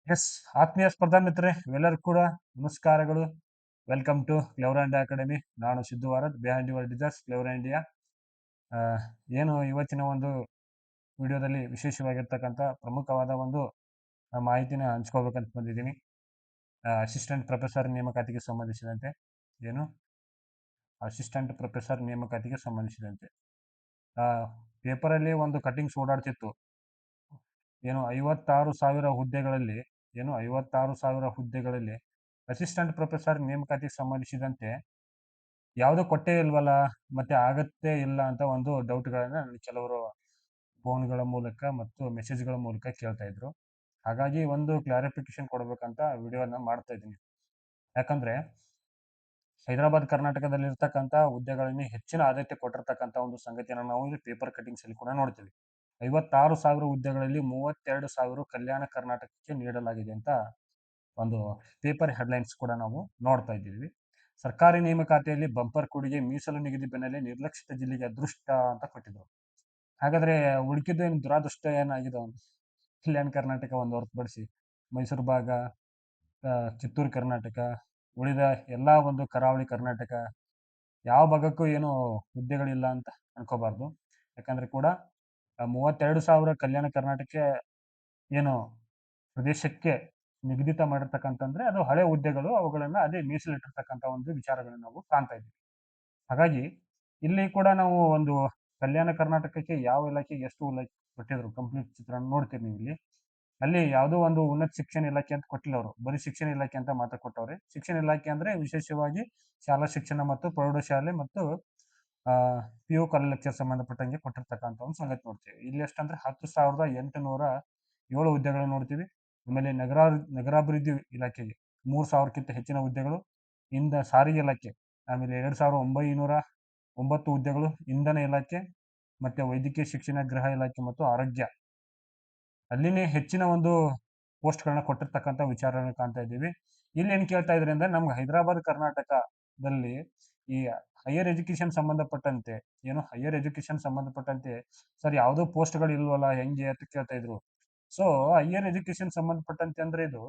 S ಆತ್ಮೀಯ ಸ್ಪರ್ಧಾ ಮಿತ್ರರೇ ಎಲ್ಲರಿಗೂ ಕೂಡ ನಮಸ್ಕಾರಗಳು. Welcome to clever India academy. ನಾನು Siddu Bharat, behind your desires clever India. ಏನು ಇವತ್ತಿನ ಒಂದು ವಿಡಿಯೋದಲ್ಲಿ ವಿಶೇಷವಾಗಿರ್ತಕ್ಕಂಥ ಪ್ರಮುಖವಾದ ಒಂದು ಮಾಹಿತಿನ ಹಂಚ್ಕೋಬೇಕಂತ ಬಂದಿದ್ದೀನಿ. ಅಸಿಸ್ಟೆಂಟ್ ಪ್ರೊಫೆಸರ್ ನೇಮಕಾತಿಗೆ ಸಂಬಂಧಿಸಿದಂತೆ ಏನು ಅಸಿಸ್ಟೆಂಟ್ ಪ್ರೊಫೆಸರ್ ನೇಮಕಾತಿಗೆ ಸಂಬಂಧಿಸಿದಂತೆ ಪೇಪರಲ್ಲಿ ಒಂದು ಕಟಿಂಗ್ಸ್ ಓಡಾಡ್ತಿತ್ತು. ಏನು 56,000 ಹುದ್ದೆಗಳಲ್ಲಿ ಅಸಿಸ್ಟೆಂಟ್ ಪ್ರೊಫೆಸರ್ ನೇಮಕಾತಿಗೆ ಸಂಬಂಧಿಸಿದಂತೆ ಯಾವುದೋ ಕೊಟ್ಟೇ ಇಲ್ವಲ್ಲ, ಮತ್ತೆ ಆಗತ್ತೇ ಇಲ್ಲ ಅಂತ ಒಂದು ಡೌಟ್ಗಳನ್ನ ಕೆಲವರು ಫೋನ್ಗಳ ಮೂಲಕ ಮತ್ತು ಮೆಸೇಜ್ಗಳ ಮೂಲಕ ಕೇಳ್ತಾ ಇದ್ರು. ಹಾಗಾಗಿ ಒಂದು ಕ್ಲಾರಿಫಿಕೇಶನ್ ಕೊಡ್ಬೇಕಂತ ವಿಡಿಯೋನ ಮಾಡ್ತಾ ಇದ್ದೀನಿ. ಯಾಕಂದ್ರೆ ಹೈದರಾಬಾದ್ ಕರ್ನಾಟಕದಲ್ಲಿರ್ತಕ್ಕಂಥ ಹುದ್ದೆಗಳಲ್ಲಿ ಹೆಚ್ಚಿನ ಆದ್ಯತೆ ಕೊಟ್ಟಿರ್ತಕ್ಕಂಥ ಒಂದು ಸಂಗತಿಯನ್ನು ನಾವು ಇಲ್ಲಿ ಪೇಪರ್ ಕಟಿಂಗ್ಸ್ ಅಲ್ಲಿ ಕೂಡ ನೋಡ್ತೀವಿ. 56,000 ಹುದ್ದೆಗಳಲ್ಲಿ 32,000 ಕಲ್ಯಾಣ ಕರ್ನಾಟಕಕ್ಕೆ ನೀಡಲಾಗಿದೆ ಅಂತ ಒಂದು ಪೇಪರ್ ಹೆಡ್ಲೈನ್ಸ್ ಕೂಡ ನಾವು ನೋಡ್ತಾ ಇದ್ದೀವಿ. ಸರ್ಕಾರಿ ನೇಮಕಾತಿಯಲ್ಲಿ ಬಂಪರ್ ಕೊಡುಗೆ, ಮೀಸಲು ನಿಗದಿ ಬೆನ್ನಲ್ಲೇ ನಿರ್ಲಕ್ಷಿತ ಜಿಲ್ಲೆಗೆ ಅದೃಷ್ಟ ಅಂತ ಕೊಟ್ಟಿದ್ರು. ಹಾಗಾದ್ರೆ ಉಳಿಕಿದ್ದು ಏನು ದುರಾದೃಷ್ಟ ಏನಾಗಿದೆ? ಕಲ್ಯಾಣ ಕರ್ನಾಟಕ ಒಂದು ಹೊರತುಪಡಿಸಿ ಮೈಸೂರು ಭಾಗ, ಕಿತ್ತೂರು ಕರ್ನಾಟಕ, ಉಳಿದ ಎಲ್ಲಾ ಒಂದು ಕರಾವಳಿ ಕರ್ನಾಟಕ, ಯಾವ ಭಾಗಕ್ಕೂ ಏನು ಹುದ್ದೆಗಳಿಲ್ಲ ಅಂತ ಅನ್ಕೋಬಾರ್ದು. ಯಾಕಂದ್ರೆ ಕೂಡ 32,000 ಕಲ್ಯಾಣ ಕರ್ನಾಟಕ ಏನು ಪ್ರದೇಶಕ್ಕೆ ನಿಗದಿತ ಮಾಡಿರ್ತಕ್ಕಂತಂದ್ರೆ ಅದು ಹಳೆ ಹುದ್ದೆಗಳು, ಅವುಗಳನ್ನ ಅದೇ ಮೀಸಲಿಟ್ಟಿರ್ತಕ್ಕಂಥ ಒಂದು ವಿಚಾರಗಳನ್ನ ನಾವು ಕಾಣ್ತಾ ಇದ್ದೀವಿ. ಹಾಗಾಗಿ ಇಲ್ಲಿ ಕೂಡ ನಾವು ಒಂದು ಕಲ್ಯಾಣ ಕರ್ನಾಟಕಕ್ಕೆ ಯಾವ ಇಲಾಖೆಗೆ ಎಷ್ಟು ಕೊಟ್ಟಿದ್ರು ಕಂಪ್ಲೀಟ್ ಚಿತ್ರಣ ನೋಡ್ತೀವಿ ನೀವು ಇಲ್ಲಿ. ಅಲ್ಲಿ ಯಾವುದೋ ಒಂದು ಉನ್ನತ ಶಿಕ್ಷಣ ಇಲಾಖೆ ಅಂತ ಕೊಟ್ಟಿಲ್ಲ, ಅವರು ಬರೀ ಶಿಕ್ಷಣ ಇಲಾಖೆ ಅಂತ ಮಾತ್ರ ಕೊಟ್ಟವ್ರೆ. ಶಿಕ್ಷಣ ಇಲಾಖೆ ಅಂದ್ರೆ ವಿಶೇಷವಾಗಿ ಶಾಲಾ ಶಿಕ್ಷಣ ಮತ್ತು ಪ್ರೌಢಶಾಲೆ ಮತ್ತು PU ಕಾಲೇಜ್ ಸಂಬಂಧಪಟ್ಟಂಗೆ ಕೊಟ್ಟಿರ್ತಕ್ಕಂಥ ಒಂದು ಸಂಗತಿ ನೋಡ್ತೀವಿ. ಇಲ್ಲಿ ಎಷ್ಟಂದ್ರೆ 10,807 ಹುದ್ದೆಗಳನ್ನು ನೋಡ್ತೀವಿ. ಆಮೇಲೆ ನಗರಾಭಿವೃದ್ಧಿ ಇಲಾಖೆಗೆ 3,000ಕ್ಕಿಂತ ಹೆಚ್ಚಿನ ಹುದ್ದೆಗಳು, ಸಾರಿಗೆ ಇಲಾಖೆ ಆಮೇಲೆ 2,909 ಹುದ್ದೆಗಳು, ಇಂಧನ ಇಲಾಖೆ ಮತ್ತೆ ವೈದ್ಯಕೀಯ ಶಿಕ್ಷಣ, ಗೃಹ ಇಲಾಖೆ ಮತ್ತು ಆರೋಗ್ಯ ಅಲ್ಲಿನೇ ಹೆಚ್ಚಿನ ಒಂದು ಪೋಸ್ಟ್ಗಳನ್ನ ಕೊಟ್ಟಿರ್ತಕ್ಕಂಥ ವಿಚಾರಗಳನ್ನ ಕಾಣ್ತಾ ಇದ್ದೀವಿ. ಇಲ್ಲಿ ಏನ್ ಕೇಳ್ತಾ ಇದ್ರಿ ಅಂದ್ರೆ ನಮ್ಗೆ ಹೈದರಾಬಾದ್ ಕರ್ನಾಟಕದಲ್ಲಿ ಈ ಹೈಯರ್ ಎಜುಕೇಶನ್ ಸಂಬಂಧಪಟ್ಟಂತೆ ಸರ್ ಯಾವುದೋ ಪೋಸ್ಟ್ಗಳು ಇಲ್ವಲ್ಲ ಹೆಂಗೆ ಅಂತ ಕೇಳ್ತಾ ಇದ್ರು. ಸೊ ಹೈಯರ್ ಎಜುಕೇಶನ್ ಸಂಬಂಧಪಟ್ಟಂತೆ ಅಂದ್ರೆ ಇದು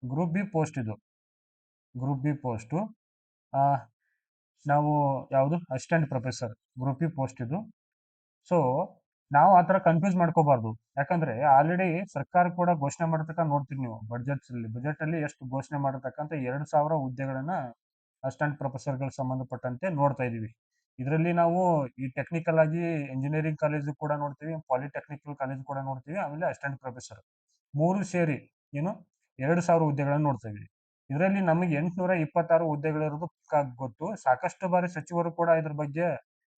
group B post. Group B post ನಾವು ಯಾವುದು assistant professor group B post ಇದು. ಸೊ ನಾವು ಆತರ ಕನ್ಫ್ಯೂಸ್ ಮಾಡ್ಕೋಬಾರ್ದು. ಯಾಕಂದ್ರೆ ಆಲ್ರೆಡಿ ಸರ್ಕಾರ ಕೂಡ ಘೋಷಣೆ ಮಾಡತಕ್ಕ ನೋಡ್ತೀವಿ ನೀವು ಬಜೆಟ್ ಅಲ್ಲಿ ಎಷ್ಟು ಘೋಷಣೆ ಮಾಡತಕ್ಕಂತ 2,000 ಹುದ್ದೆಗಳನ್ನ ಅಸಿಸ್ಟೆಂಟ್ ಪ್ರೊಫೆಸರ್ಗಳು ಸಂಬಂಧಪಟ್ಟಂತೆ ನೋಡ್ತಾ ಇದೀವಿ. ಇದರಲ್ಲಿ ನಾವು ಈ ಟೆಕ್ನಿಕಲ್ ಆಗಿ ಇಂಜಿನಿಯರಿಂಗ್ ಕಾಲೇಜ್ ಕೂಡ ನೋಡ್ತೀವಿ, ಪಾಲಿಟೆಕ್ನಿಕಲ್ ಕಾಲೇಜ್ ಕೂಡ ನೋಡ್ತೀವಿ, ಆಮೇಲೆ ಅಸಿಸ್ಟೆಂಟ್ ಪ್ರೊಫೆಸರ್ ಮೂರು ಸೇರಿ ಏನು 2,000 ಹುದ್ದೆಗಳನ್ನ ನೋಡ್ತಾ ಇದೀವಿ. ಇದರಲ್ಲಿ ನಮಗೆ 826 ಹುದ್ದೆಗಳಿರೋದು ಗೊತ್ತು. ಸಾಕಷ್ಟು ಬಾರಿ ಸಚಿವರು ಕೂಡ ಇದ್ರ ಬಗ್ಗೆ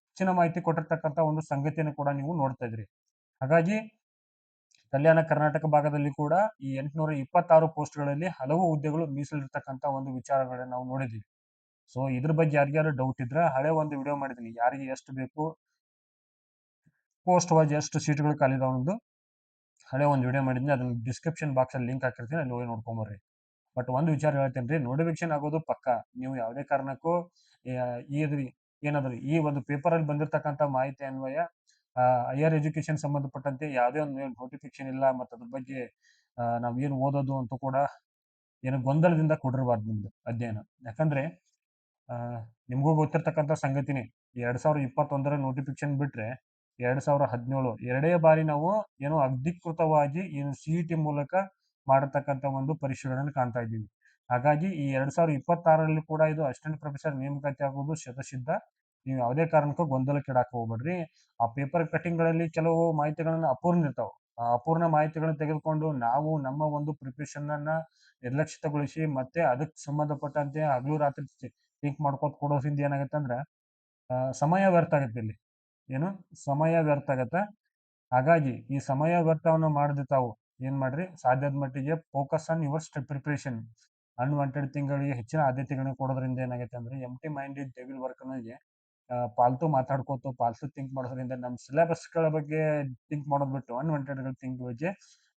ಹೆಚ್ಚಿನ ಮಾಹಿತಿ ಕೊಟ್ಟಿರ್ತಕ್ಕಂಥ ಒಂದು ಸಂಗತಿಯನ್ನು ಕೂಡ ನೀವು ನೋಡ್ತಾ ಇದ್ರಿ. ಹಾಗಾಗಿ ಕಲ್ಯಾಣ ಕರ್ನಾಟಕ ಭಾಗದಲ್ಲಿ ಕೂಡ ಈ 826 ಪೋಸ್ಟ್ಗಳಲ್ಲಿ ಹಲವು ಹುದ್ದೆಗಳು ಮೀಸಲಿರ್ತಕ್ಕಂಥ ಒಂದು ವಿಚಾರಗಳನ್ನ ನಾವು ನೋಡಿದ್ವಿ. ಸೊ ಇದ್ರ ಬಗ್ಗೆ ಯಾರಿಗಾರು ಡೌಟ್ ಇದ್ರೆ ಹಳೆ ಒಂದು ವಿಡಿಯೋ ಮಾಡಿದೀನಿ, ಯಾರಿಗೆ ಎಷ್ಟು ಬೇಕು ಪೋಸ್ಟ್ ವೈಸ್ ಎಷ್ಟು ಸೀಟ್ಗಳು ಖಾಲಿದಾವ ಒಂದು ಹಳೆ ಒಂದು ವಿಡಿಯೋ ಮಾಡಿದ್ನಿ. ಅದನ್ನ ಡಿಸ್ಕ್ರಿಪ್ಷನ್ ಬಾಕ್ಸ್ ಅಲ್ಲಿ ಲಿಂಕ್ ಹಾಕಿರ್ತೀನಿ, ಅಲ್ಲಿ ಹೋಗಿ ನೋಡ್ಕೊಂಬರ್ರಿ. ಬಟ್ ಒಂದು ವಿಚಾರ ಹೇಳ್ತೇನೆ, ನೋಟಿಫಿಕೇಶನ್ ಆಗೋದು ಪಕ್ಕ. ನೀವು ಯಾವುದೇ ಕಾರಣಕ್ಕೂ ಏನಾದ್ರು ಈ ಒಂದು ಪೇಪರ್ ಅಲ್ಲಿ ಬಂದಿರತಕ್ಕಂಥ ಮಾಹಿತಿ ಅನ್ವಯ ಹೈಯರ್ ಎಜುಕೇಶನ್ ಸಂಬಂಧಪಟ್ಟಂತೆ ಯಾವುದೇ ಒಂದು ನೋಟಿಫಿಕೇಶನ್ ಇಲ್ಲ ಮತ್ತು ಅದ್ರ ಬಗ್ಗೆ ನಾವ್ ಏನು ಓದೋದು ಅಂತ ಕೂಡ ಏನು ಗೊಂದಲದಿಂದ ಕೊಡಿರಬಾರ್ದು ನಿಮ್ದು ಅಧ್ಯಯನ. ಯಾಕಂದ್ರೆ ನಿಮ್ಗೂ ಗೊತ್ತಿರ್ತಕ್ಕಂಥ ಸಂಗತಿನೇ, 2021 ನೋಟಿಫಿಕೇಶನ್ ಬಿಟ್ರೆ 2017 ಎರಡೇ ಬಾರಿ ನಾವು ಏನೋ ಅಧಿಕೃತವಾಗಿ ಏನು CET ಮೂಲಕ ಮಾಡತಕ್ಕಂಥ ಒಂದು ಪರೀಕ್ಷೆಗಳನ್ನು ಕಾಣ್ತಾ ಇದ್ದೀವಿ. ಹಾಗಾಗಿ ಈ 2026ರಲ್ಲಿ ಕೂಡ ಇದು ಅಸಿಸ್ಟೆಂಟ್ ಪ್ರೊಫೆಸರ್ ನೇಮಕಾತಿ ಆಗುವುದು ಶತಸಿದ್ಧ. ನೀವು ಯಾವುದೇ ಕಾರಣಕ್ಕೂ ಗೊಂದಲಕ್ಕೀಡಾಕ ಹೋಗ್ಬೇಡ್ರಿ. ಆ ಪೇಪರ್ ಕಟಿಂಗ್ ಗಳಲ್ಲಿ ಕೆಲವು ಮಾಹಿತಿಗಳನ್ನ ಅಪೂರ್ಣ ಇರ್ತಾವ. ಆ ಅಪೂರ್ಣ ಮಾಹಿತಿಗಳನ್ನ ತೆಗೆದುಕೊಂಡು ನಾವು ನಮ್ಮ ಒಂದು ಪ್ರಿಪರೇಷನ್ ಅನ್ನ ನಿರ್ಲಕ್ಷಿತಗೊಳಿಸಿ ಮತ್ತೆ ಅದಕ್ಕೆ ಸಂಬಂಧಪಟ್ಟಂತೆ ಹಗಲು ರಾತ್ರಿ ಥಿಂಕ್ ಮಾಡ್ಕೋತ ಕೊಡೋದ್ರಿಂದ ಏನಾಗುತ್ತೆ ಅಂದ್ರೆ ಸಮಯ ವ್ಯರ್ಥ ಆಗತ್ತೆ. ಇಲ್ಲಿ ಏನು ಸಮಯ ವ್ಯರ್ಥ ಆಗತ್ತೆ. ಹಾಗಾಗಿ ಈ ಸಮಯ ವ್ಯರ್ಥವನ್ನು ಮಾಡದೆ ತಾವು ಏನ್ ಮಾಡ್ರಿ, ಸಾಧ್ಯದ ಮಟ್ಟಿಗೆ focus on your preparation. Unwanted ತಿಂಗಳಿಗೆ ಹೆಚ್ಚಿನ ಆದ್ಯತೆಗಳನ್ನ ಕೊಡೋದ್ರಿಂದ ಏನಾಗುತ್ತೆ ಅಂದ್ರೆ ಎಂಟಿ ಮೈಂಡೆಡ್ ಡೆವಿಲ್ ವರ್ಕ್ ಅನ್ನೋಗೆ ಪಾಲ್ತು ಮಾತಾಡ್ಕೋತು ಪಾಲ್ತು ಥಿಂಕ್ ಮಾಡೋದ್ರಿಂದ ನಮ್ಮ ಸಿಲೆಬಸ್ಗಳ ಬಗ್ಗೆ ಥಿಂಕ್ ಮಾಡೋದ್ ಬಿಟ್ಟು ಅನ್ವಾಂಟೆಡ್ ಥಿಂಕ್ ಬಗ್ಗೆ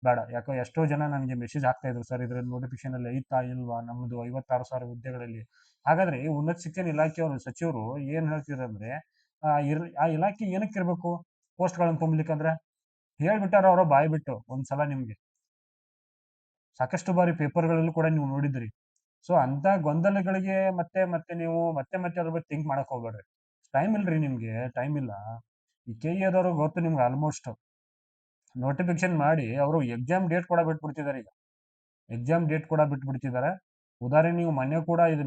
ಬೇಡ. ಯಾಕೋ ಎಷ್ಟೋ ಜನ ನನಗೆ ಮೆಸೇಜ್ ಹಾಕ್ತಾ ಇದ್ರು, ಸರ್ ಇದ್ರ ನೋಟಿಫಿಕೇಶನ್ ಅಲ್ಲಿ ಐತಾ ಇಲ್ವಾ ನಮ್ದು 56,000 ಹುದ್ದೆಗಳಲ್ಲಿ. ಹಾಗಾದ್ರೆ ಉನ್ನತ ಶಿಕ್ಷಣ ಇಲಾಖೆಯವರು ಸಚಿವರು ಏನ್ ಹೇಳ್ತಿರಂದ್ರೆ ಆ ಇಲಾಖೆ ಏನಕ್ಕೆ ಇರ್ಬೇಕು ಪೋಸ್ಟ್ ಗಳನ್ನ ತುಂಬಲಿಕ್ಕಂದ್ರೆ ಹೇಳ್ಬಿಟ್ಟಾರ ಅವರು ಬಾಯ್ ಬಿಟ್ಟು ಒಂದ್ಸಲ ನಿಮ್ಗೆ. ಸಾಕಷ್ಟು ಬಾರಿ ಪೇಪರ್ಗಳಲ್ಲೂ ಕೂಡ ನೀವು ನೋಡಿದ್ರಿ. ಸೊ ಅಂತ ಗೊಂದಲಗಳಿಗೆ ಮತ್ತೆ ಮತ್ತೆ ನೀವು ಮತ್ತೆ ಮತ್ತೆ ಅದ್ರ ಬಗ್ಗೆ ಥಿಂಕ್ ಮಾಡಕ್ ಹೋಗ್ಬೇಡ್ರಿ. ಟೈಮ್ ಇಲ್ರಿ ನಿಮ್ಗೆ, ಟೈಮ್ ಇಲ್ಲ. ಈ ಕೆ ಇ ಆದವ್ರು ಗೊತ್ತು ನಿಮ್ಗೆ ಆಲ್ಮೋಸ್ಟ್ ನೋಟಿಫಿಕೇಶನ್ ಮಾಡಿ ಅವರು ಎಕ್ಸಾಮ್ ಡೇಟ್ ಕೂಡ ಬಿಟ್ಬಿಡ್ತಿದ್ದಾರೆ ಈಗ. ಎಕ್ಸಾಮ್ ಡೇಟ್ ಕೂಡ ಬಿಟ್ಬಿಡ್ತಿದ್ದಾರೆ. ಉದಾಹರಣೆ ನೀವು ಮೊನ್ನೆ ಕೂಡ ಇದು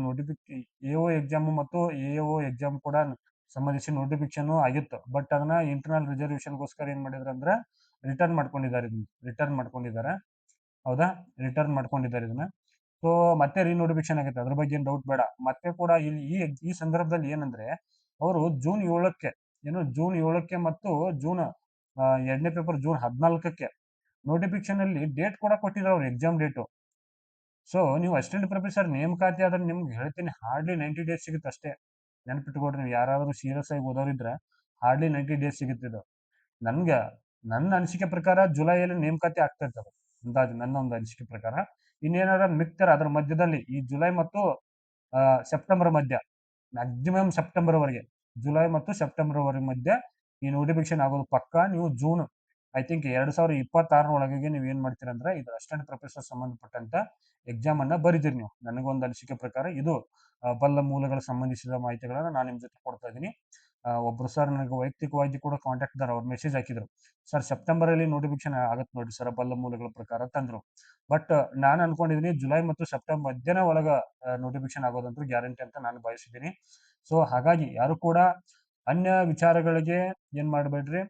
ಎ ಒ ಎಕ್ಸಾಮ್ ಮತ್ತು ಎ ಒ ಎಕ್ಸಾಮ್ ಕೂಡ ಸಂಬಂಧಿಸಿ ನೋಟಿಫಿಕೇಶನ್ ಆಗಿತ್ತು. ಬಟ್ ಅದನ್ನ ಇಂಟರ್ನಲ್ ರಿಸರ್ವೇಶನ್ಗೋಸ್ಕರ ಏನ್ ಮಾಡಿದ್ರು ಅಂದ್ರೆ ರಿಟರ್ನ್ ಮಾಡ್ಕೊಂಡಿದ್ದಾರೆ. ಹೌದಾ, ರಿಟರ್ನ್ ಮಾಡ್ಕೊಂಡಿದ್ದಾರೆ ಇದನ್ನ. ಸೊ ಮತ್ತೆ ರೀನೋಟಿಫಿಕೇಶನ್ ಆಗುತ್ತೆ, ಅದ್ರ ಬಗ್ಗೆ ಏನು ಡೌಟ್ ಬೇಡ. ಮತ್ತೆ ಕೂಡ ಇಲ್ಲಿ ಈ ಸಂದರ್ಭದಲ್ಲಿ ಏನಂದ್ರೆ ಅವರು ಜೂನ್ 7ಕ್ಕೆ ಮತ್ತು ಎರಡನೇ ಪೇಪರ್ ಜೂನ್ 14ಕ್ಕೆ ನೋಟಿಫಿಕೇಶನ್ ಅಲ್ಲಿ ಡೇಟ್ ಕೂಡ ಕೊಟ್ಟಿದ್ದಾರೆ ಅವ್ರು, ಎಕ್ಸಾಮ್ ಡೇಟು. ಸೊ ನೀವು ಅಸಿಸ್ಟೆಂಟ್ ಪ್ರೊಫೆಸರ್ ನೇಮಕಾತಿ ಆದ್ರೆ ನಿಮ್ಗೆ ಹೇಳ್ತೀನಿ ಹಾರ್ಡ್ಲಿ 90 ಡೇಸ್ ಸಿಗುತ್ತೆ ಅಷ್ಟೇ. ನೆನ್ಪಿಟ್ಕೊಡ್ರಿ, ನೀವು ಯಾರಾದ್ರೂ ಸೀರಿಯಸ್ ಆಗಿ ಓದೋರಿದ್ರೆ ಹಾರ್ಡ್ಲಿ 90 ಡೇಸ್ ಸಿಗುತ್ತೆ ಇದು. ನನ್ಗೆ ನನ್ನ ಅನಿಸಿಕೆ ಪ್ರಕಾರ ಜುಲೈಯಲ್ಲಿ ನೇಮಕಾತಿ ಆಗ್ತಾ ಇರ್ತದೆ ಅಂದಾಜು, ನನ್ನ ಒಂದು ಅನಿಸಿಕೆ ಪ್ರಕಾರ. ಇನ್ನೇನಾದ್ರು ಮಿಕ್ತಾರೆ ಅದ್ರ ಮಧ್ಯದಲ್ಲಿ ಈ ಜುಲೈ ಮತ್ತು ಸೆಪ್ಟೆಂಬರ್ ಮಧ್ಯ, ಮ್ಯಾಕ್ಸಿಮಮ್ ಜುಲೈ ಮತ್ತು ಸೆಪ್ಟೆಂಬರ್ ವರೆಗೆ ಮಧ್ಯ ಈ ನೋಟಿಫಿಕೇಶನ್ ಆಗೋದು ಪಕ್ಕ. ನೀವು ಜೂನ್ ಐ ಥಿಂಕ್ 2026 ಒಳಗೆ ನೀವು ಏನ್ ಮಾಡ್ತೀರ ಅಂದ್ರೆ ಇದು ಅಸಿಸ್ಟೆಂಟ್ ಪ್ರೊಫೆಸರ್ ಸಂಬಂಧಪಟ್ಟಂತ ಎಕ್ಸಾಮ್ ಅನ್ನ ಬರೀತೀರಿ ನೀವು. ನನಗೊಂದು ಅನಿಸಿಕೆ ಪ್ರಕಾರ ಇದು ಬಲ್ಲ ಮೂಲಗಳ ಸಂಬಂಧಿಸಿದ ಮಾಹಿತಿಗಳನ್ನ ನಾನು ನಿಮ್ ಜೊತೆ ಕೊಡ್ತಾ ಇದ್ದೀನಿ. ಒಬ್ರು ಸರ್ ನನಗೆ ವೈಯಕ್ತಿಕವಾಗಿ ಕೂಡ ಕಾಂಟ್ಯಾಕ್ಟ್ ಇದ್ದಾರೆ, ಅವ್ರು ಮೆಸೇಜ್ ಹಾಕಿದ್ರು, ಸರ್ ಸೆಪ್ಟೆಂಬರ್ ಅಲ್ಲಿ ನೋಟಿಫಿಕೇಶನ್ ಆಗತ್ತೆ ನೋಡಿ ಸರ್ ಬಲ್ಲ ಮೂಲಗಳ ಪ್ರಕಾರ ತಂದ್ರು. ಬಟ್ ನಾನು ಅನ್ಕೊಂಡಿದೀನಿ ಜುಲೈ ಮತ್ತು ಸೆಪ್ಟೆಂಬರ್ ಮಧ್ಯನ ಒಳಗ ನೋಟಿಫಿಕೇಶನ್ ಆಗೋದಂತೂ ಗ್ಯಾರಂಟಿ ಅಂತ ನಾನು ಭಾವಿಸಿದ್ದೀನಿ. ಸೊ ಹಾಗಾಗಿ ಯಾರು ಕೂಡ ಅನ್ಯ ವಿಚಾರಗಳಿಗೆ ಏನ್ ಮಾಡಬೇಡ್ರಿ,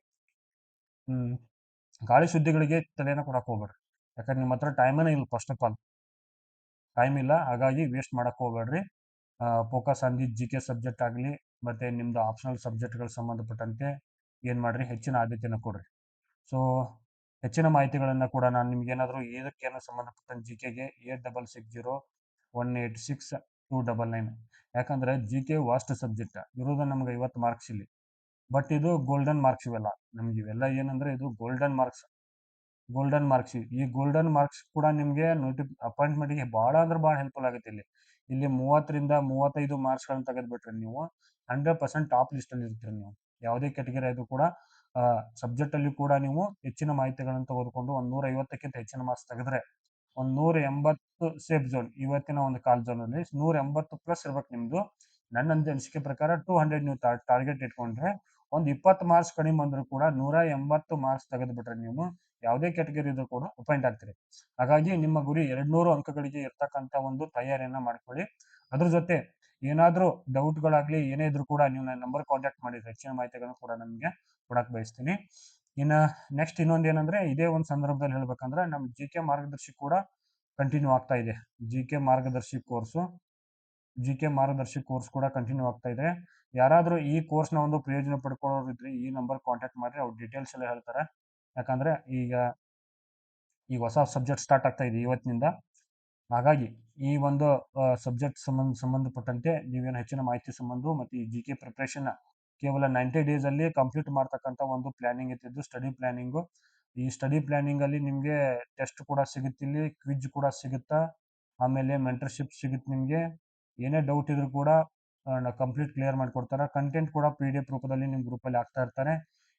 ಗಾಳಿ ಸುದ್ದಿಗಳಿಗೆ ತಲೆನ ಕೊಡಕ್ ಹೋಗ್ಬೇಡ್ರಿ. ಯಾಕಂದ್ರೆ ನಿಮ್ಮ ಹತ್ರ ಟೈಮೇ ಇಲ್ಲ, ಫಸ್ಟ್ ಆಫ್ ಆಲ್ ಟೈಮ್ ಇಲ್ಲ. ಹಾಗಾಗಿ ವೇಸ್ಟ್ ಮಾಡಕ್ ಹೋಗ್ಬೇಡ್ರಿ. Focus on the G K subject ಆಗಲಿ ಮತ್ತೆ ನಿಮ್ದು ಆಪ್ಷನಲ್ ಸಬ್ಜೆಕ್ಟ್ಗಳು ಸಂಬಂಧಪಟ್ಟಂತೆ ಏನ್ ಮಾಡ್ರಿ, ಹೆಚ್ಚಿನ ಆದ್ಯತೆಯನ್ನು ಕೊಡ್ರಿ. ಸೊ ಹೆಚ್ಚಿನ ಮಾಹಿತಿಗಳನ್ನ ಕೂಡ ನಾನು ನಿಮ್ಗೆ ಏನಾದರೂ ಇದಕ್ಕೇನೋ ಸಂಬಂಧಪಟ್ಟಂತ ಜಿ ಕೆಗೆ 8660186299. ಯಾಕಂದ್ರೆ ಜಿ ಕೆ ವಾಸ್ಟ್ ಸಬ್ಜೆಕ್ಟ್ ಇರೋದು ನಮ್ಗೆ 50 ಮಾರ್ಕ್ಸ್ ಇಲ್ಲಿ. ಬಟ್ ಇದು ಗೋಲ್ಡನ್ ಮಾರ್ಕ್ಸ್ ಇವೆಲ್ಲ, ನಮ್ಗೆ ಇವೆಲ್ಲ ಏನಂದ್ರೆ ಇದು ಗೋಲ್ಡನ್ ಮಾರ್ಕ್ಸ್. ಈ ಗೋಲ್ಡನ್ ಮಾರ್ಕ್ಸ್ ಕೂಡ ನಿಮ್ಗೆ ಅಪಾಯಿಂಟ್ಮೆಂಟ್ಗೆ ಬಹಳ ಅಂದ್ರೆ ಬಹಳ ಹೆಲ್ಪ್ಫುಲ್ ಆಗುತ್ತೆ. ಇಲ್ಲಿ 30ರಿಂದ 35 ಮಾರ್ಕ್ಸ್ಗಳನ್ನ ತೆಗೆದ್ಬಿಟ್ರೆ ನೀವು 100% ಟಾಪ್ ಲಿಸ್ಟ್ ಅಲ್ಲಿ ಇರ್ತೀರಿ ನೀವು. ಯಾವುದೇ ಕೆಟಗರಿ ಆದ್ರೂ ಕೂಡ ಸಬ್ಜೆಕ್ಟ್ ಅಲ್ಲಿ ಕೂಡ ನೀವು ಹೆಚ್ಚಿನ ಮಾಹಿತಿಗಳನ್ನು ತೆಗೆದುಕೊಂಡು 150ಕ್ಕಿಂತ ಹೆಚ್ಚಿನ ಮಾರ್ಕ್ಸ್ ತೆಗೆದ್ರೆ 180 ಸೇಫ್ ಝೋನ್. ಇವತ್ತಿನ ಒಂದು ಕಾಲ್ ಝೋನ್ ಅಲ್ಲಿ 180 ಪ್ಲಸ್ ಇರ್ಬೇಕು ನಿಮ್ದು. ನನ್ನ ಅನಿಸಿಕೆ ಪ್ರಕಾರ 200 ನೀವು ಟಾರ್ಗೆಟ್ ಇಟ್ಕೊಂಡ್ರೆ ಒಂದು 20 ಮಾರ್ಕ್ಸ್ ಕಡಿಮೆ ಬಂದ್ರು ಕೂಡ 180 ಮಾರ್ಕ್ಸ್ ತೆಗೆದ್ಬಿಟ್ರೆ ನೀವು ಯಾವುದೇ ಕ್ಯಾಟಗರಿ ಇದ್ರೂ ಕೂಡ ಅಪಾಯಿಂಟ್ ಆಗ್ತೀರಿ. ಹಾಗಾಗಿ ನಿಮ್ಮ ಗುರಿ 200 ಅಂಕಗಳಿಗೆ ಇರ್ತಕ್ಕಂಥ ಒಂದು ತಯಾರಿಯನ್ನ ಮಾಡ್ಕೊಳ್ಳಿ. ಅದ್ರ ಜೊತೆ ಏನಾದ್ರೂ ಡೌಟ್ಗಳಾಗ್ಲಿ ಏನೇ ಇದ್ರು ಕೂಡ ನೀವು ನನ್ನ ನಂಬರ್ ಕಾಂಟ್ಯಾಕ್ಟ್ ಮಾಡಿದ್ರೆ ಹೆಚ್ಚಿನ ಮಾಹಿತಿಗಳನ್ನು ಕೂಡ ನಮಗೆ ಕೊಡಕ್ ಬಯಸ್ತೀನಿ. ಇನ್ನ ನೆಕ್ಸ್ಟ್ ಇನ್ನೊಂದು ಏನಂದ್ರೆ, ಇದೇ ಒಂದು ಸಂದರ್ಭದಲ್ಲಿ ಹೇಳ್ಬೇಕಂದ್ರೆ ನಮ್ಮ ಜಿ ಕೆ ಮಾರ್ಗದರ್ಶಿ ಕೂಡ ಕಂಟಿನ್ಯೂ ಆಗ್ತಾ ಇದೆ. ಜಿ ಕೆ ಮಾರ್ಗದರ್ಶಿ ಕೋರ್ಸ್ ಕೂಡ ಕಂಟಿನ್ಯೂ ಆಗ್ತಾ ಇದೆ. ಯಾರಾದ್ರೂ ಈ ಕೋರ್ಸ್ನ ಒಂದು ಪ್ರಯೋಜನ ಪಡ್ಕೊಳ್ಳೋರಿದ್ರೆ ಈ ನಂಬರ್ ಕಾಂಟ್ಯಾಕ್ಟ್ ಮಾಡ್ರಿ, ಅವ್ರು ಡೀಟೇಲ್ಸ್ ಎಲ್ಲ ಹೇಳ್ತಾರೆ. ಯಾಕಂದ್ರೆ ಈಗ ಹೊಸ ಸಬ್ಜೆಕ್ಟ್ ಸ್ಟಾರ್ಟ್ ಆಗ್ತಾ ಇದೆ ಇವತ್ತಿನಿಂದ. ಹಾಗಾಗಿ ಈ ಒಂದು ಸಬ್ಜೆಕ್ಟ್ ಸಂಬಂಧಪಟ್ಟಂತೆ ನೀವೇನು ಹೆಚ್ಚಿನ ಮಾಹಿತಿ ಸಂಬಂಧ ಮತ್ತು ಈ ಜಿ ಕೆ ಪ್ರಿಪ್ರೇಷನ್ ಕೇವಲ 90 ಡೇಸ್ ಅಲ್ಲಿ ಕಂಪ್ಲೀಟ್ ಮಾಡ್ತಕ್ಕಂಥ ಒಂದು ಪ್ಲಾನಿಂಗ್ ಇತ್ತಿದ್ದು ಸ್ಟಡಿ ಪ್ಲಾನಿಂಗು. ಈ ಸ್ಟಡಿ ಪ್ಲಾನಿಂಗ್ ಅಲ್ಲಿ ನಿಮ್ಗೆ ಟೆಸ್ಟ್ ಕೂಡ ಸಿಗುತ್ತೆ, ಇಲ್ಲಿ ಕ್ವಿಜ್ ಕೂಡ ಸಿಗುತ್ತಾ, ಆಮೇಲೆ ಮೆಂಟರ್ಶಿಪ್ ಸಿಗುತ್ತೆ. ನಿಮ್ಗೆ ಏನೇ ಡೌಟ್ ಇದ್ರು ಕೂಡ ಕಂಪ್ಲೀಟ್ ಕ್ಲಿಯರ್ ಮಾಡಿಕೊಡ್ತಾರೆ. ಕಂಟೆಂಟ್ ಕೂಡ PDF ರೂಪದಲ್ಲಿ ನಿಮ್ ಗ್ರೂಪ್ ಅಲ್ಲಿ ಆಗ್ತಾ ಇರ್ತಾರೆ.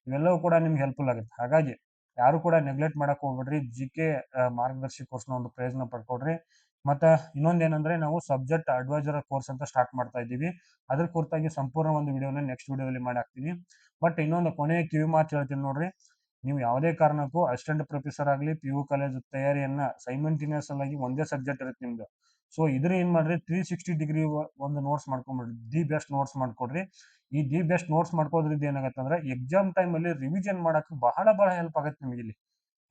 ಇವೆಲ್ಲವೂ ಕೂಡ ನಿಮ್ಗೆ ಹೆಲ್ಪ್ಫುಲ್ ಆಗುತ್ತೆ. ಹಾಗಾಗಿ ಯಾರು ಕೂಡ ನೆಗ್ಲೆಕ್ಟ್ ಮಾಡಕ್ ಹೋಗ್ಬೇಡ್ರಿ, ಜಿ ಕೆ ಮಾರ್ಗದರ್ಶಿ ಕೋರ್ಸ್ನ ಒಂದು ಪ್ರಯೋಜನ ಪಡ್ಕೊಡ್ರಿ. ಮತ್ತೆ ಇನ್ನೊಂದೇನಂದ್ರೆ ನಾವು ಸಬ್ಜೆಕ್ಟ್ ಅಡ್ವೈಸರ್ ಕೋರ್ಸ್ ಅಂತ ಸ್ಟಾರ್ಟ್ ಮಾಡ್ತಾ ಇದ್ದೀವಿ. ಅದ್ರ ಕುರಿತಾಗಿ ಸಂಪೂರ್ಣ ಒಂದು ವಿಡಿಯೋನ ನೆಕ್ಸ್ಟ್ ವಿಡಿಯೋದಲ್ಲಿ ಮಾಡಿ ಹಾಕ್ತೀನಿ. ಬಟ್ ಇನ್ನೊಂದು ಕೊನೆಯ ಕಿವಿ ಮಾತು ಹೇಳ್ತೀನಿ ನೋಡ್ರಿ, ನೀವು ಯಾವುದೇ ಕಾರಣಕ್ಕೂ ಅಸಿಸ್ಟೆಂಟ್ ಪ್ರೊಫೆಸರ್ ಆಗಲಿ PU ಕಾಲೇಜ್ ತಯಾರಿಯನ್ನ ಸೈಮಲ್ಟೇನಿಯಸ್ ಆಗಿ ಒಂದೇ ಸಬ್ಜೆಕ್ಟ್ ಇರುತ್ತೆ ನಿಮ್ದು. ಸೊ ಇದ್ರ ಏನ್ ಮಾಡ್ರಿ, 360 ಡಿಗ್ರಿ ಒಂದು ನೋಟ್ಸ್ ಮಾಡ್ಕೊಂಡ್ಬಿಡ್ರಿ, ದಿ ಬೆಸ್ಟ್ ನೋಟ್ಸ್ ಮಾಡ್ಕೊಡ್ರಿ. ಈ ದಿ ಬೆಸ್ಟ್ ನೋಟ್ಸ್ ಮಾಡ್ಕೋದ್ರಿಂದ ಏನಾಗತ್ತೆ ಅಂದ್ರೆ ಎಕ್ಸಾಮ್ ಟೈಮ್ ಅಲ್ಲಿ ರಿವಿಷನ್ ಮಾಡಕ್ ಬಹಳ ಹೆಲ್ಪ್ ಆಗತ್ತೆ ನಿಮ್ಗೆ. ಇಲ್ಲಿ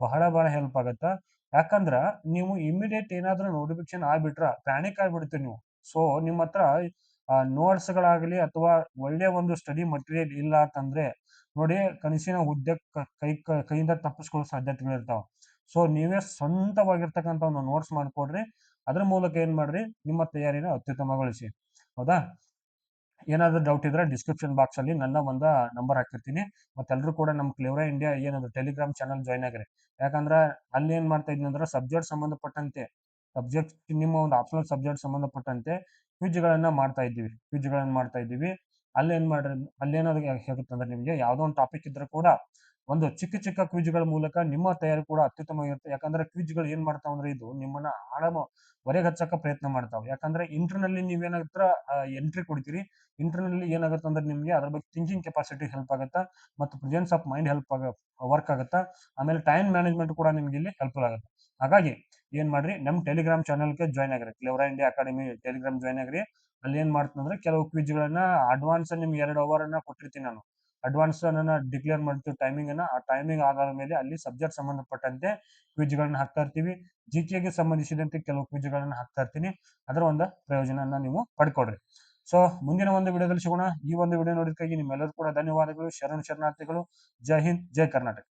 ಬಹಳ ಹೆಲ್ಪ್ ಆಗತ್ತ. ಯಾಕಂದ್ರ ನೀವು ಇಮಿಡಿಯೇಟ್ ಏನಾದ್ರೂ ನೋಟಿಫಿಕೇಶನ್ ಆಗ್ಬಿಟ್ರ ಪ್ಯಾನಿಕ್ ಆಗ್ಬಿಡ್ತೀರಿ ನೀವು. ಸೊ ನಿಮ್ಮ ಹತ್ರ ನೋಟ್ಸ್ ಗಳಾಗ್ಲಿ ಅಥವಾ ಒಳ್ಳೆ ಒಂದು ಸ್ಟಡಿ ಮಟೀರಿಯಲ್ ಇಲ್ಲ ಅಂತಂದ್ರೆ ನೋಡಿ, ಕನಸಿನ ಹುದ್ದೆ ಕೈಯಿಂದ ತಪ್ಪಿಸ್ಕೊಳ್ಳೋ ಸಾಧ್ಯತೆಗಳಿರ್ತಾವ. ಸೊ ನೀವೇ ಸ್ವಂತವಾಗಿರ್ತಕ್ಕಂಥ ಒಂದು ನೋಟ್ಸ್ ಮಾಡ್ಕೊಡ್ರಿ. ಅದ್ರ ಮೂಲಕ ಏನ್ ಮಾಡ್ರಿ, ನಿಮ್ಮ ತಯಾರಿನ ಅತ್ಯುತ್ತಮಗೊಳಿಸಿ. ಹೌದಾ? ಏನಾದ್ರೂ ಡೌಟ್ ಇದ್ರೆ ಡಿಸ್ಕ್ರಿಪ್ಷನ್ ಬಾಕ್ಸ್ ಅಲ್ಲಿ ನನ್ನ ಒಂದು ನಂಬರ್ ಹಾಕಿರ್ತೀನಿ. ಮತ್ತೆಲ್ಲರೂ ಕೂಡ ನಮ್ಮ ಕ್ಲೇವರಾ ಇಂಡಿಯಾ ಏನದು ಟೆಲಿಗ್ರಾಮ್ ಚಾನಲ್ ಜಾಯ್ನ್ ಆಗಿರಿ. ಯಾಕಂದ್ರೆ ಅಲ್ಲಿ ಏನ್ ಮಾಡ್ತಾ ಇದ್ನಿ ಅಂದ್ರೆ ಸಬ್ಜೆಕ್ಟ್ ಸಂಬಂಧಪಟ್ಟಂತೆ ನಿಮ್ಮ ಒಂದು ಆಪ್ಷನಲ್ ಸಬ್ಜೆಕ್ಟ್ ಸಂಬಂಧಪಟ್ಟಂತೆ ಕ್ವಿಜ್ಗಳನ್ನ ಮಾಡ್ತಾ ಇದ್ದೀವಿ. ಅಲ್ಲಿ ಏನಾದ್ರು ಹೇಗುತ್ತಂದ್ರೆ ನಿಮ್ಗೆ ಯಾವ್ದೋ ಒಂದು ಟಾಪಿಕ್ ಇದ್ರೆ ಕೂಡ ಒಂದು ಚಿಕ್ಕ ಚಿಕ್ಕ ಕ್ವಿಜ್ಗಳ ಮೂಲಕ ನಿಮ್ಮ ತಯಾರಿ ಕೂಡ ಅತ್ಯುತ್ತಮವಾಗಿರುತ್ತೆ. ಯಾಕಂದ್ರೆ ಕ್ವಿಜ್ಗಳು ಏನ್ ಮಾಡ್ತಾವ ಅಂದ್ರೆ ಇದು ನಿಮ್ಮನ್ನ ಹೊರೆಗೆ ಹಚ್ಚಕ ಪ್ರಯತ್ನ ಮಾಡ್ತಾವೆ. ಯಾಕಂದ್ರೆ ಇಂಟರ್ನಲ್ಲಿ ನೀವೇನಾಗತ್ರ ಎಂಟ್ರಿ ಕೊಡ್ತೀರಿ. ಇಂಟರ್ನಲ್ಲಿ ಏನಾಗುತ್ತೆ ಅಂದ್ರೆ ನಿಮ್ಗೆ ಅದ್ರ ಬಗ್ಗೆ ಥಿಂಕಿಂಗ್ ಕೆಪಾಸಿಟಿ ಹೆಲ್ಪ್ ಆಗುತ್ತಾ ಮತ್ತು ಪ್ರೆಸೆನ್ಸ್ ಆಫ್ ಮೈಂಡ್ ವರ್ಕ್ ಆಗುತ್ತಾ. ಆಮೇಲೆ ಟೈಮ್ ಮ್ಯಾನೇಜ್ಮೆಂಟ್ ಕೂಡ ನಿಮ್ಗೆ ಇಲ್ಲಿ ಹೆಲ್ಪ್ಫುಲ್ ಆಗುತ್ತೆ. ಹಾಗಾಗಿ ಏನ್ ಮಾಡ್ರಿ, ನಮ್ ಟೆಲಿಗ್ರಾಮ್ ಚಾನಲ್ಗೆ ಜಾಯ್ನ್ ಆಗಿರಿ. ಕ್ಲೆವರಾ ಇಂಡಿಯಾ ಅಕಾಡೆಮಿ ಟೆಲಿಗ್ರಾಮ್ ಜಾಯ್ನ್ ಆಗಿರಿ. ಅಲ್ಲಿ ಏನ್ ಮಾಡ್ತಂದ್ರೆ ಕೆಲವು ಕ್ವಿಜ್ಗಳನ್ನ ಅಡ್ವಾನ್ಸ್ ನಿಮ್ಗೆ 2 ಅವರ್ ಅನ್ನ ಕೊಟ್ಟಿರ್ತೀನಿ ನಾನು. ಅಡ್ವಾನ್ಸ್ ಅನ್ನ ಡಿಕ್ಲೇರ್ ಮಾಡ್ತೀವಿ ಟೈಮಿಂಗ್ ಅನ್ನ. ಆ ಟೈಮಿಂಗ್ ಆಧಾರದ ಮೇಲೆ ಅಲ್ಲಿ ಸಬ್ಜೆಕ್ಟ್ ಸಂಬಂಧಪಟ್ಟಂತೆ ಕ್ವಿಜ್ಗಳನ್ನ ಹಾಕ್ತಾ ಇರ್ತೀವಿ. ಜಿಕೆಗೆ ಸಂಬಂಧಿಸಿದಂತೆ ಕೆಲವು ಕ್ವಿಜ್ಗಳನ್ನ ಹಾಕ್ತಾ ಇರ್ತೀನಿ. ಅದರ ಒಂದು ಪ್ರಯೋಜನ ನೀವು ಪಡ್ಕೊಡ್ರಿ. ಸೊ ಮುಂದಿನ ಒಂದು ವಿಡಿಯೋದಲ್ಲಿ ಸಿಗೋಣ. ಈ ಒಂದು ವಿಡಿಯೋ ನೋಡಿದಕ್ಕಾಗಿ ನಿಮ್ಮೆಲ್ಲರೂ ಕೂಡ ಧನ್ಯವಾದಗಳು. ಶರಣಾರ್ಥಿಗಳು. ಜೈ ಹಿಂದ್, ಜೈ ಕರ್ನಾಟಕ.